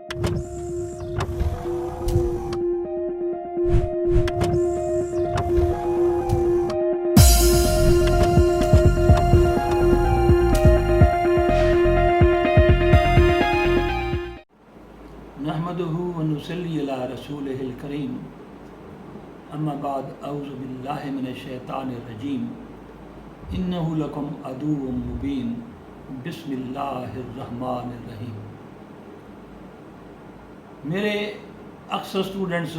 نحمدہ ونصلی علی رسولہ الکریم اما بعد اعوذ باللہ من الشیطان الرجیم انہ لکم عدو مبین بسم اللہ الرحمن الرحیم۔ میرے اکثر اسٹوڈنٹس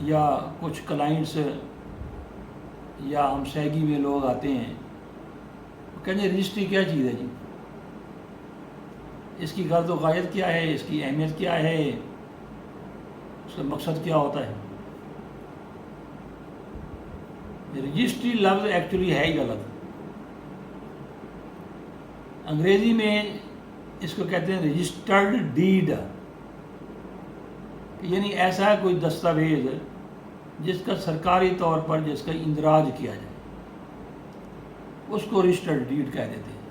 یا کچھ کلائنٹس یا ہمسائیگی میں لوگ آتے ہیں، وہ کہیں گے رجسٹری کیا چیز ہے جی، اس کی غرض و غایت کیا ہے، اس کی اہمیت کیا ہے، اس کا مقصد کیا ہوتا ہے۔ رجسٹری لفظ ایکچولی ہے ہی غلط۔ انگریزی میں اس کو کہتے ہیں رجسٹرڈ ڈیڈ، یعنی ایسا کوئی دستاویز جس کا سرکاری طور پر جس کا اندراج کیا جائے، اس کو رجسٹرڈ ڈیڈ کہہ دیتے ہیں۔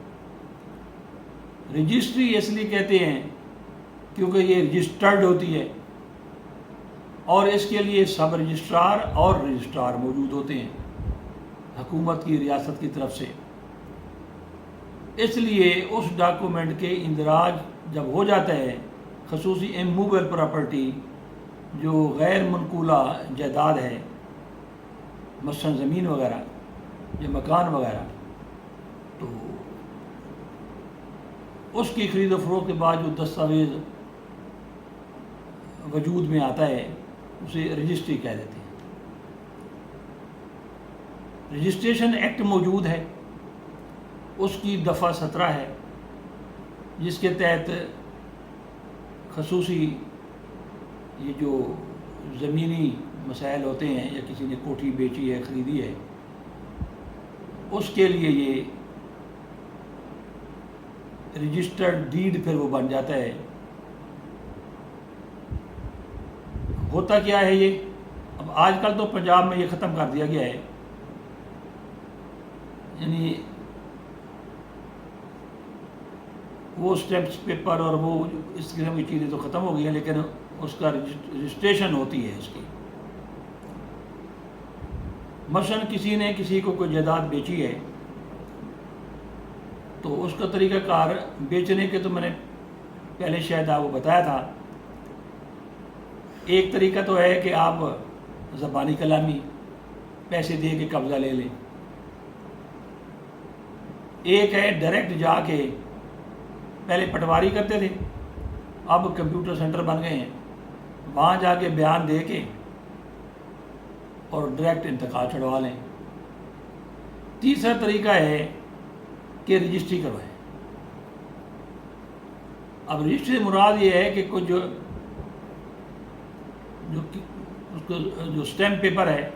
رجسٹری اس لیے کہتے ہیں کیونکہ یہ رجسٹرڈ ہوتی ہے اور اس کے لیے سب رجسٹرار اور رجسٹرار موجود ہوتے ہیں حکومت کی، ریاست کی طرف سے۔ اس لیے اس ڈاکومنٹ کے اندراج جب ہو جاتا ہے، خصوصی اموویبل پراپرٹی جو غیر منقولہ جائیداد ہے، مثلا زمین وغیرہ یا مکان وغیرہ، تو اس کی خرید و فروخت کے بعد جو دستاویز وجود میں آتا ہے اسے رجسٹری کہہ دیتے ہیں۔ رجسٹریشن ایکٹ موجود ہے، اس کی دفعہ 17 ہے، جس کے تحت خصوصی یہ جو زمینی مسائل ہوتے ہیں یا کسی نے کوٹھی بیچی ہے، خریدی ہے، اس کے لیے یہ رجسٹرڈ ڈیڈ پھر وہ بن جاتا ہے۔ ہوتا کیا ہے یہ؟ اب آج کل تو پنجاب میں یہ ختم کر دیا گیا ہے، یعنی وہ اسٹیمپس پیپر اور وہ اس قسم کی چیزیں تو ختم ہو گئی ہیں، لیکن اس کا رجسٹریشن ہوتی ہے اس کی۔ مثلا کسی نے کسی کو کوئی جائیداد بیچی ہے تو اس کا طریقہ کار بیچنے کے تو میں نے پہلے شاید آپ کو بتایا تھا۔ ایک طریقہ تو ہے کہ آپ زبانی کلامی پیسے دے کے قبضہ لے لیں، ایک ہے ڈائریکٹ جا کے، پہلے پٹواری کرتے تھے، اب کمپیوٹر سینٹر بن گئے ہیں، وہاں جا کے بیان دے کے اور ڈائریکٹ انتقال چھڑوا لیں۔ تیسرا طریقہ ہے کہ رجسٹری کروائیں۔ اب رجسٹری سے مراد یہ ہے کہ کچھ جو اسٹیمپ پیپر ہے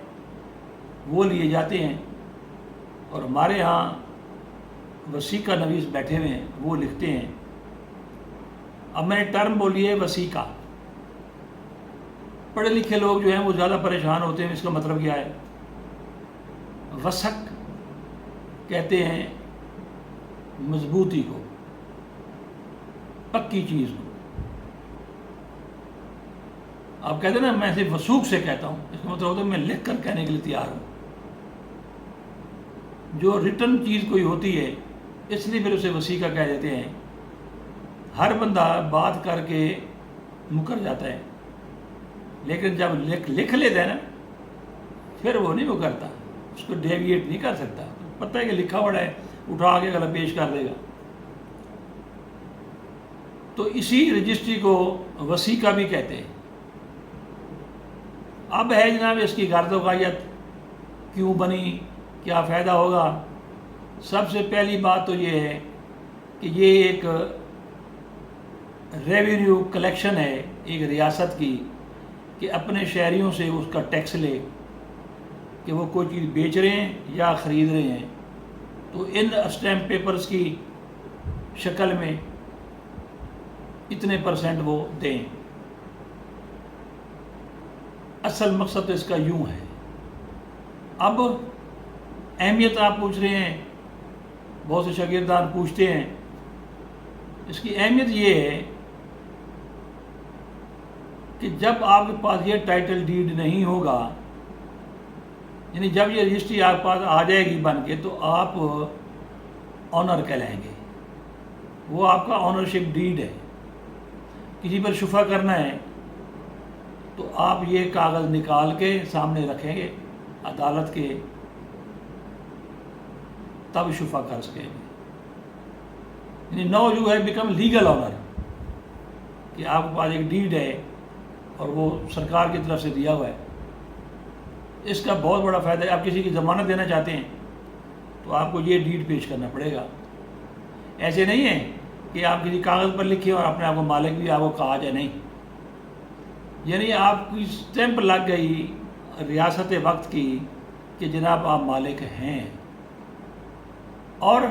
وہ لیے جاتے ہیں اور ہمارے ہاں وثیقہ نویس بیٹھے ہوئے ہیں، وہ لکھتے ہیں۔ اب میں نے ٹرم بولی ہے وثیقہ، پڑھے لکھے لوگ جو ہیں وہ زیادہ پریشان ہوتے ہیں اس کا مطلب کیا ہے۔ وثق کہتے ہیں مضبوطی کو، پکی چیز کو۔ آپ کہتے ہیں نا میں صرف وثوق سے کہتا ہوں، اس کا مطلب ہوتا ہے میں لکھ کر کہنے کے لیے تیار ہوں۔ جو ریٹن چیز کوئی ہوتی ہے اس لیے پھر اسے وثیقہ کہہ دیتے ہیں۔ ہر بندہ بات کر کے مکر جاتا ہے، لیکن جب لکھ لیتا ہے نا پھر وہ نہیں مکرتا، اس کو ڈیویٹ نہیں کر سکتا، پتہ ہے کہ لکھا ہوا ہے، اٹھا کے غلط پیش کر دے گا۔ تو اسی رجسٹری کو وثیقہ بھی کہتے ہیں۔ اب ہے جناب اس کی غرض و غایت کیوں بنی، کیا فائدہ ہوگا؟ سب سے پہلی بات تو یہ ہے کہ یہ ایک ریونیو کلیکشن ہے ایک ریاست کی، کہ اپنے شہریوں سے اس کا ٹیکس لے کہ وہ کوئی چیز بیچ رہے ہیں یا خرید رہے ہیں، تو ان اسٹیمپ پیپرز کی شکل میں اتنے % وہ دیں۔ اصل مقصد تو اس کا یوں ہے۔ اب اہمیت آپ پوچھ رہے ہیں، بہت سے شاگردان پوچھتے ہیں، اس کی اہمیت یہ ہے کہ جب آپ کے پاس یہ ٹائٹل ڈیڈ نہیں ہوگا، یعنی جب یہ رجسٹری آپ کے پاس آ جائے گی بن کے، تو آپ آنر کہلائیں گے، وہ آپ کا آنرشپ ڈیڈ ہے۔ کسی پر شفا کرنا ہے تو آپ یہ کاغذ نکال کے سامنے رکھیں گے عدالت کے، تب شفا کر سکیں گے۔ یعنی نو یو ہے بیکم لیگل آنر، کہ آپ کے پاس ایک ڈیڈ ہے اور وہ سرکار کی طرف سے دیا ہوا ہے۔ اس کا بہت بڑا فائدہ ہے، آپ کسی کی ضمانت دینا چاہتے ہیں تو آپ کو یہ ڈیڈ پیش کرنا پڑے گا۔ ایسے نہیں ہے کہ آپ کسی کاغذ پر لکھیں اور اپنے آپ کو مالک بھی آپ کو کہا جائے، نہیں، یعنی آپ کی اسٹیمپ لگ گئی ریاست وقت کی کہ جناب آپ مالک ہیں، اور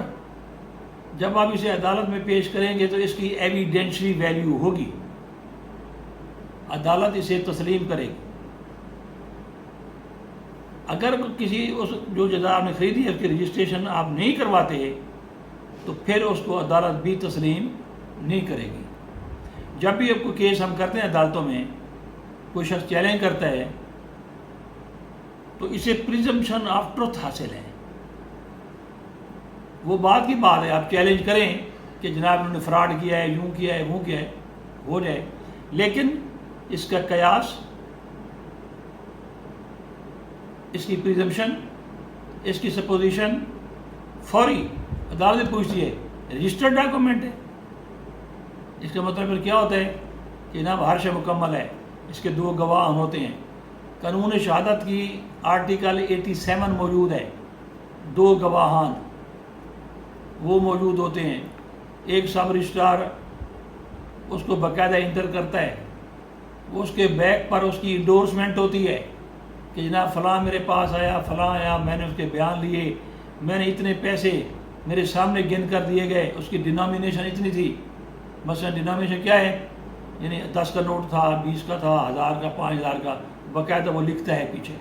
جب آپ اسے عدالت میں پیش کریں گے تو اس کی ایویڈینشلی ویلیو ہوگی، عدالت اسے تسلیم کرے گی۔ اگر کسی اس جو جگہ آپ نے خریدی ہے اس کی رجسٹریشن آپ نہیں کرواتے تو پھر اس کو عدالت بھی تسلیم نہیں کرے گی۔ جب بھی آپ کو کیس ہم کرتے ہیں عدالتوں میں، کوئی شخص چیلنج کرتا ہے تو اسے پریزمپشن آف ٹروتھ حاصل ہے۔ وہ بات کی بات ہے، آپ چیلنج کریں کہ جناب انہوں نے فراڈ کیا ہے، یوں کیا ہے، وہ کیا ہے، ہو جائے، لیکن اس کا قیاس، اس کی پریزمپشن، اس کی سپوزیشن فوری عدالت پوچھتی ہے، رجسٹرڈ ڈاکومنٹ ہے۔ اس کا مطلب پھر کیا ہوتا ہے کہ جناب ہر شے مکمل ہے، اس کے دو گواہ ہوتے ہیں۔ قانون شہادت کی آرٹیکل 87 موجود ہے، دو گواہان وہ موجود ہوتے ہیں۔ ایک سب رجسٹرار اس کو باقاعدہ انٹر کرتا ہے، اس کے بیک پر اس کی انڈورسمنٹ ہوتی ہے کہ جناب فلاں میرے پاس آیا، فلاں آیا، میں نے اس کے بیان لیے، میں نے اتنے پیسے میرے سامنے گن کر دیے گئے، اس کی ڈینامینیشن اتنی تھی۔ مثلا ڈینامینیشن کیا ہے، یعنی 10 کا نوٹ تھا، 20 کا تھا، 1000 کا، 5000 کا، باقاعدہ وہ لکھتا ہے پیچھے۔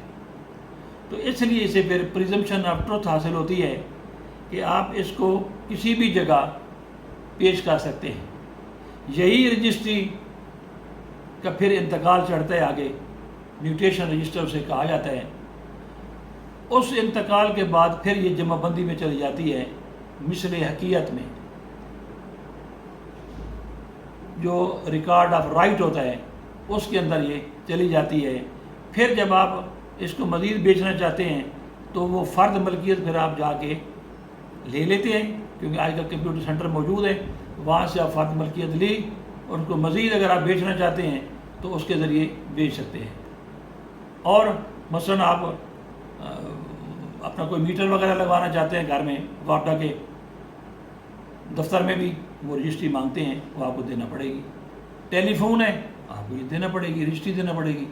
تو اس لیے اسے پھر پریزمپشن آف ٹروتھ حاصل ہوتی ہے کہ آپ اس کو کسی بھی جگہ پیش کر سکتے ہیں۔ یہی رجسٹری کا پھر انتقال چڑھتا ہے آگے، میوٹیشن رجسٹر اسے کہا جاتا ہے۔ اس انتقال کے بعد پھر یہ جمع بندی میں چلی جاتی ہے، مثل حقیقت میں جو ریکارڈ آف رائٹ ہوتا ہے اس کے اندر یہ چلی جاتی ہے۔ پھر جب آپ اس کو مزید بیچنا چاہتے ہیں تو وہ فرد ملکیت پھر آپ جا کے لے لیتے ہیں، کیونکہ آج کل کمپیوٹر سینٹر موجود ہے، وہاں سے آپ فرد ملکیت لی اور اس کو مزید اگر آپ بیچنا چاہتے ہیں تو اس کے ذریعے بیچ سکتے ہیں۔ اور مثلا آپ اپنا کوئی میٹر وغیرہ لگوانا چاہتے ہیں گھر میں، واپڈا کے دفتر میں بھی وہ رجسٹری مانگتے ہیں، وہ آپ کو دینا پڑے گی۔ ٹیلی فون ہے، آپ کو یہ دینا پڑے گی، رجسٹری دینا پڑے گی۔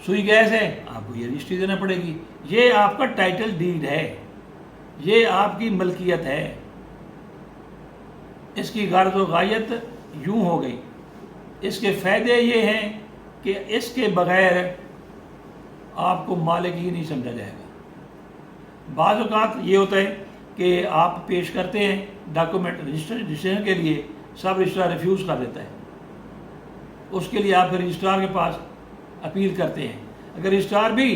سوئی گیس ہے، آپ کو یہ رجسٹری دینا پڑے گی۔ یہ آپ کا ٹائٹل ڈیڈ ہے، یہ آپ کی ملکیت ہے۔ اس کی غرض و غایت یوں ہو گئی۔ اس کے فائدے یہ ہیں کہ اس کے بغیر آپ کو مالک ہی نہیں سمجھا جائے گا۔ بعض اوقات یہ ہوتا ہے کہ آپ پیش کرتے ہیں ڈاکومنٹ رجسٹریشن کے لیے، سب رجسٹرار ریفیوز کر دیتا ہے، اس کے لیے آپ پھر رجسٹرار کے پاس اپیل کرتے ہیں۔ اگر رجسٹرار بھی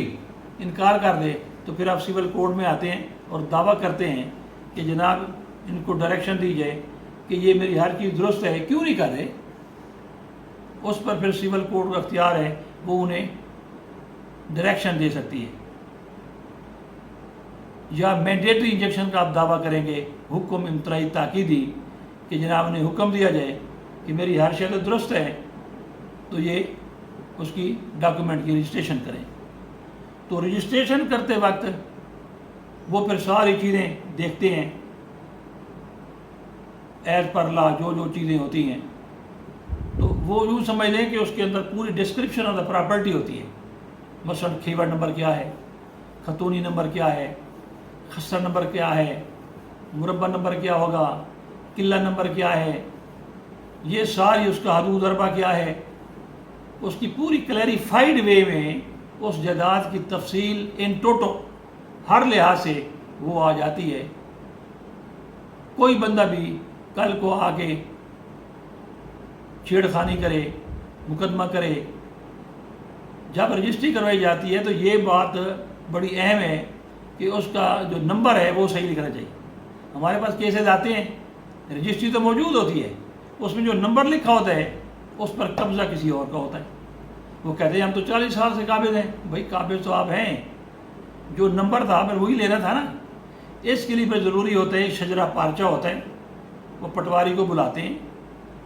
انکار کر دے تو پھر آپ سول کورٹ میں آتے ہیں اور دعویٰ کرتے ہیں کہ جناب ان کو ڈائریکشن دی جائے کہ یہ میری ہر چیز درست ہے، کیوں نہیں کر رہے؟ اس پر پھر سول کورٹ کا اختیار ہے، وہ انہیں ڈائریکشن دے سکتی ہے۔ یا مینڈیٹری انجیکشن کا آپ دعویٰ کریں گے، حکم امتناعی تاکیدی، کہ جناب نے حکم دیا جائے کہ میری ہر شے درست ہے تو یہ اس کی ڈاکومنٹ کی رجسٹریشن کریں۔ تو رجسٹریشن کرتے وقت وہ پھر ساری چیزیں دیکھتے ہیں، ایز پر لا جو چیزیں ہوتی ہیں، تو وہ یوں سمجھ لیں کہ اس کے اندر پوری ڈسکرپشن آف دا پراپرٹی ہوتی ہے۔ مثلا کھیور نمبر کیا ہے، خطونی نمبر کیا ہے، خسر نمبر کیا ہے، مربع نمبر کیا ہوگا، قلہ نمبر کیا ہے، یہ ساری اس کا حدود اربع کیا ہے، اس کی پوری کلیریفائڈ وے میں اس جائیداد کی تفصیل ان ٹوٹو ہر لحاظ سے وہ آ جاتی ہے۔ کوئی بندہ بھی کل کو آ کے چھیڑ خانی کرے مقدمہ کرے. جب رجسٹری کروائی جاتی ہے تو یہ بات بڑی اہم ہے کہ اس کا جو نمبر ہے وہ صحیح لکھنا چاہیے. ہمارے پاس کیسز آتے ہیں، رجسٹری تو موجود ہوتی ہے، اس میں جو نمبر لکھا ہوتا ہے اس پر قبضہ کسی اور کا ہوتا ہے. وہ کہتے ہیں ہم تو 40 سال سے قابض ہیں. بھائی قابض تو آپ ہیں، جو نمبر تھا پھر وہی لینا تھا نا. اس کے لیے پھر ضروری ہوتا ہے شجرہ پارچہ ہوتا ہے. وہ پٹواری کو بلاتے ہیں،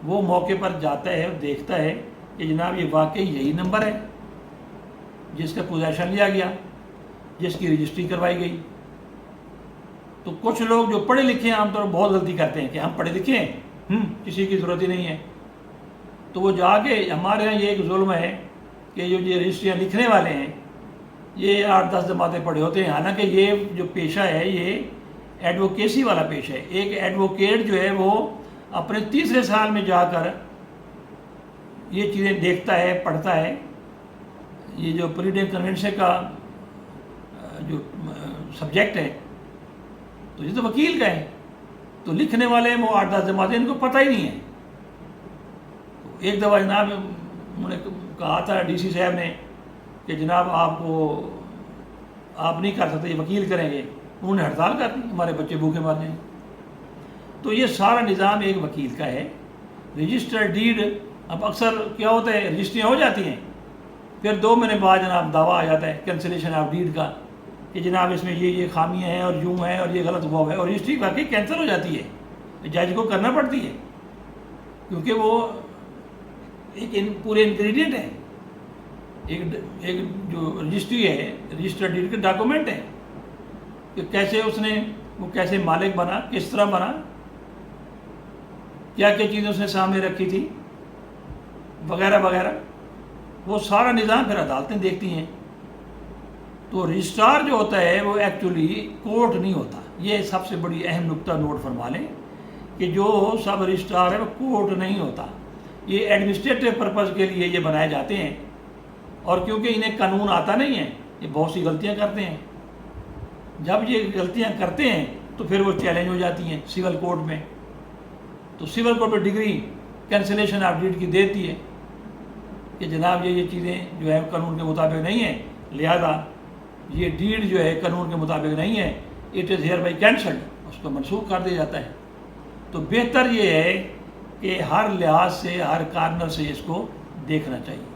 وہ موقع پر جاتا ہے، دیکھتا ہے کہ جناب یہ واقعی یہی نمبر ہے جس کا پوزیشن لیا گیا، جس کی رجسٹری کروائی گئی. تو کچھ لوگ جو پڑھے لکھے ہیں عام طور پر بہت غلطی کرتے ہیں کہ ہم پڑھے لکھے ہیں، کسی کی ضرورت ہی نہیں ہے. تو وہ جا کے ہمارے یہاں یہ ایک ظلم ہے کہ یہ رجسٹریاں لکھنے والے ہیں یہ 8-10 جماعتیں پڑھے ہوتے ہیں. حالانکہ یہ جو پیشہ ہے یہ ایڈوکیسی والا پیشہ ہے. ایک ایڈوکیٹ جو ہے وہ اپنے 3 سال میں جا کر یہ چیزیں دیکھتا ہے، پڑھتا ہے. یہ جو پلیڈنگ کنونشن کا جو سبجیکٹ ہے تو یہ تو وکیل کا ہے. تو لکھنے والے وہ 8-10 جماعتیں ان کو پتہ ہی نہیں ہے. ایک دفعہ جناب انہوں نے کہا تھا ڈی سی صاحب نے کہ جناب آپ نہیں کر سکتے، یہ وکیل کریں گے. انہوں نے ہڑتال کر دی، ہمارے بچے بھوکے مر جائیں. تو یہ سارا نظام ایک وکیل کا ہے. رجسٹر ڈیڈ اب اکثر کیا ہوتا ہے رجسٹریاں ہو جاتی ہیں، پھر 2 مہینے بعد جناب دعویٰ آ جاتا ہے کینسلیشن آف ڈیڈ کا کہ جناب اس میں یہ خامیاں ہیں اور یوں ہیں اور یہ غلط ہوا ہے، اور رجسٹری واقعی کینسل ہو جاتی ہے. جج کو کرنا پڑتی ہے کیونکہ وہ ایک پورے انگریڈینٹ ہے. ایک جو رجسٹری ہے رجسٹر ڈیڈ کے ڈاکومنٹ ہے کہ کیسے اس نے وہ کیسے مالک بنا، کس طرح بنا، کیا کیا چیزیں اس نے سامنے رکھی تھی وغیرہ وغیرہ. وہ سارا نظام پھر عدالتیں دیکھتی ہیں. تو رجسٹرار جو ہوتا ہے وہ ایکچولی کورٹ نہیں ہوتا. یہ سب سے بڑی اہم نقطہ نوٹ فرما لیں کہ جو سب رجسٹرار ہے وہ کورٹ نہیں ہوتا. یہ ایڈمنسٹریٹو پرپز کے لیے یہ بنائے جاتے ہیں، اور کیونکہ انہیں قانون آتا نہیں ہے یہ بہت سی غلطیاں کرتے ہیں. جب یہ غلطیاں کرتے ہیں تو پھر وہ چیلنج ہو جاتی ہیں سول کورٹ میں. تو سول کورٹ میں ڈگری کینسلیشن آف ڈیڈ کی دیتی ہے کہ جناب یہ چیزیں جو ہے قانون کے مطابق نہیں ہیں، لہذا یہ ڈیڈ جو ہے قانون کے مطابق نہیں ہے، it is here by cancelled, اس کو منسوخ کر دیا جاتا ہے. تو بہتر یہ ہے کہ ہر لحاظ سے ہر کارنر سے اس کو دیکھنا چاہیے.